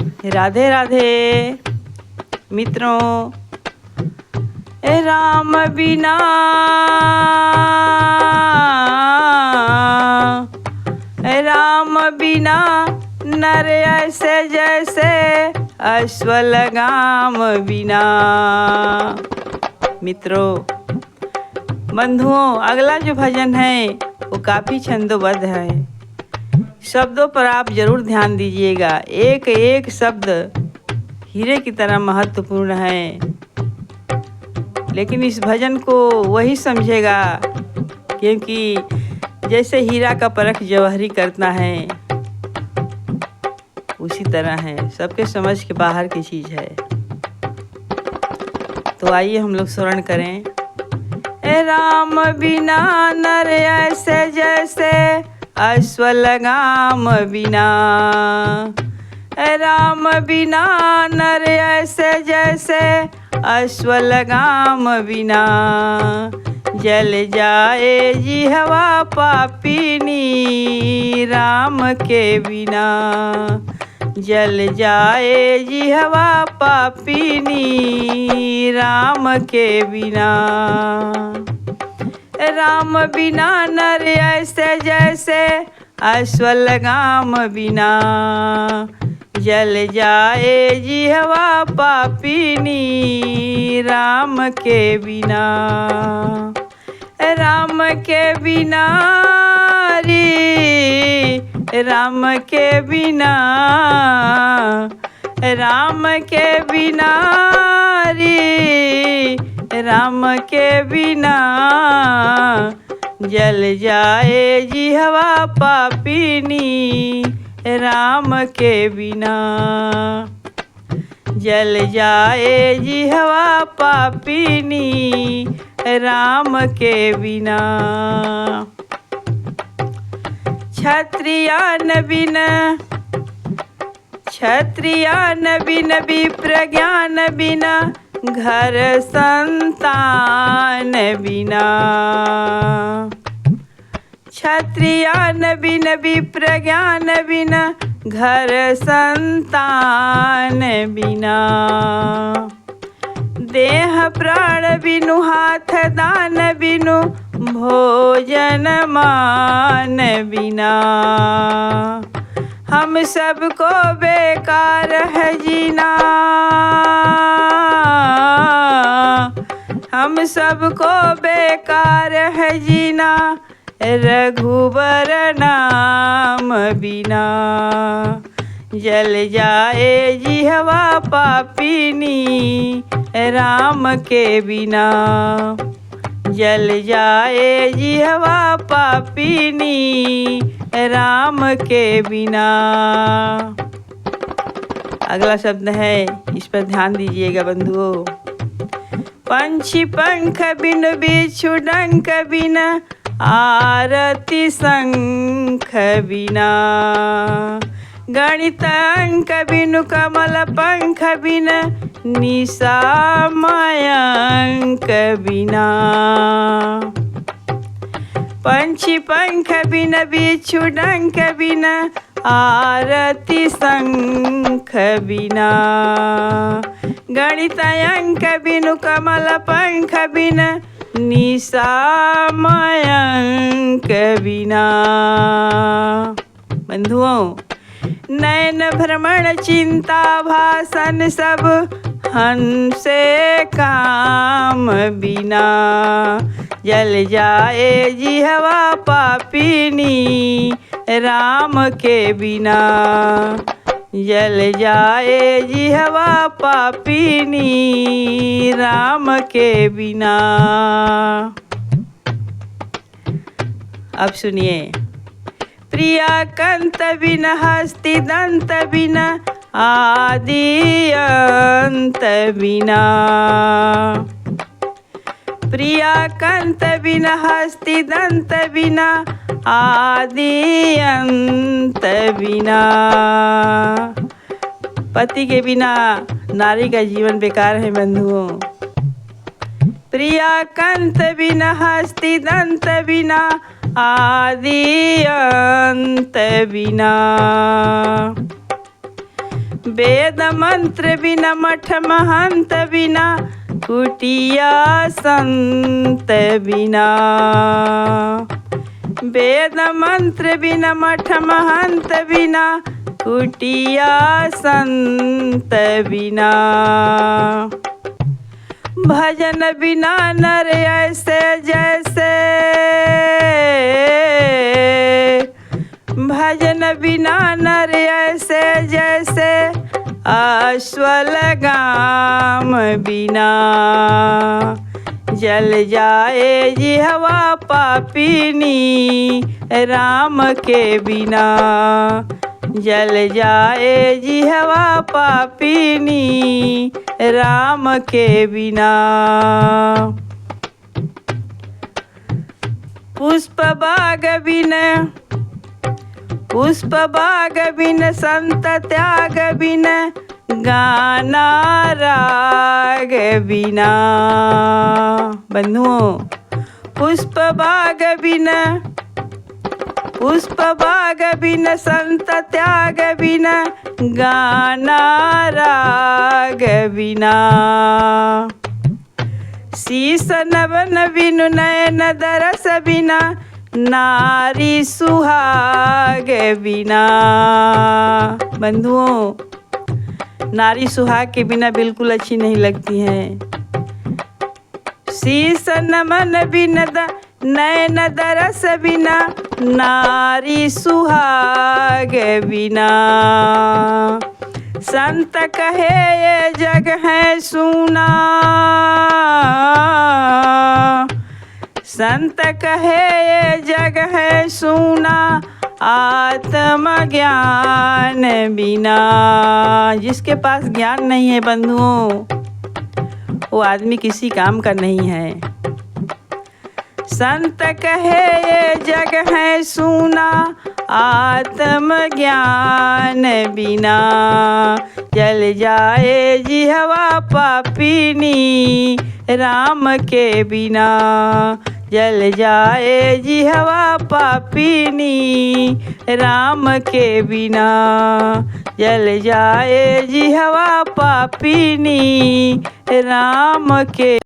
राधे राधे मित्रों। राम बिना राम बिना नर ऐसे जैसे अश्व लगाम बिना। मित्रों, बंधुओं, अगला जो भजन है वो काफ़ी छंदोबद्ध है। शब्दों पर आप जरूर ध्यान दीजिएगा। एक एक शब्द हीरे की तरह महत्वपूर्ण है, लेकिन इस भजन को वही समझेगा, क्योंकि जैसे हीरा का परख जौहरी करता है उसी तरह है, सबके समझ के बाहर की चीज़ है। तो आइए हम लोग स्मरण करें। राम बिना नर ऐसे जैसे अश्व लगाम बिना। राम बिना नर ऐसे जैसे अश्व लगाम बिना। जल जाए जिहवा पापिनी राम के बिना। जल जाए जिहवा पापिनी राम के बिना। राम बिना नर ऐसे जैसे अश्व लगाम बिना। जल जाए जिहवा पापिनी राम के बिना। राम के बिना रे राम के बिना। राम के बिना रे राम के बिना। जल जाए जिहवा पापिनी राम के बिना। जल जाए जिहवा पापिनी राम के बिना। क्षत्रियान बिन क्षत्रियान बिन विप्रज्ञान बिना। घर संतान बिना। क्षत्रियान बिन विप्रज्ञान बिना। घर संतान बिना। देह प्राण बिनु हाथ दान बिनु। भोजन मान बिना। हम सबको बेकार है जीना। हम सबको बेकार है जीना। रघुबर नाम बिना। जल जाए जिहवा पापिनी राम के बिना। जल जाए जिहवा पापिनी राम के बिना। अगला शब्द है, इस पर ध्यान दीजिएगा बंधुओं। पंछी पंख बिन बिच्छू डंक बिन। आरती शंख बिना। गणित अंक बिनु कमल पंख बिन। निशा मयंक बिना। पंछी पंख बिन बिच्छू डंक बिन। आरती शंख बिना। गणित अंक बिनु कमल पंख बिन। निशा मयंक बिना। बंधुओं, नैन भ्रमण चिंता भाषण सब हंसे काम बिना। जल जाए जिहवा पापिनी राम के बिना। जल जाए जिहवा पापिनी राम के बिना। अब सुनिए। प्रिया कंत बिन हस्ति दंत बिन। आदि अंत बिना। प्रिया कंत बिन हस्ति दंत बिना। आदि अंत बिना। पति के बिना नारी का जीवन बेकार है बंधुओं। प्रिया कंत बिन हस्ति दंत बिना। आदि अंत बिना। वेद मंत्र बिना मठ महंत बिना कुटिया संत बिना। वेद मंत्र बिना मठ महंत बिना कुटिया संत बिना। भजन बिना नर ऐसे जैसे, भजन बिना नर ऐसे जैसे अश्वलगाम बिना। जल जाए जिहवा पापिनी राम के बिना। जल जाए जिहवा पापिनी राम के बिना। पुष्प बाग बिन, पुष्प बाग बिन संत त्याग बिन गाना राग बिना। बंधुओं, पुष्प बाग बिन, पुष्प बाग बिन संत त्याग बिन गाना राग बिना। शीस नवन बिनु नयन दरस बिना नारी सुहाग बिना। बंधुओं, नारी सुहाग के बिना बिल्कुल अच्छी नहीं लगती हैं। शीस नमन बिन नयन दरस बिना नारी सुहाग बिना। संत कहे ये जग है सूना, संत कहे ये जग है सूना आत्मज्ञान बिना। जिसके पास ज्ञान नहीं है बंधुओं, वो आदमी किसी काम का नहीं है। संत कहे ये जग है सूना आत्मज्ञान बिना। जल जाए जिहवा पापिनी राम के बिना। जल जाए जिहवा पापिनी राम के बिना। जल जाए जिहवा पापिनी राम के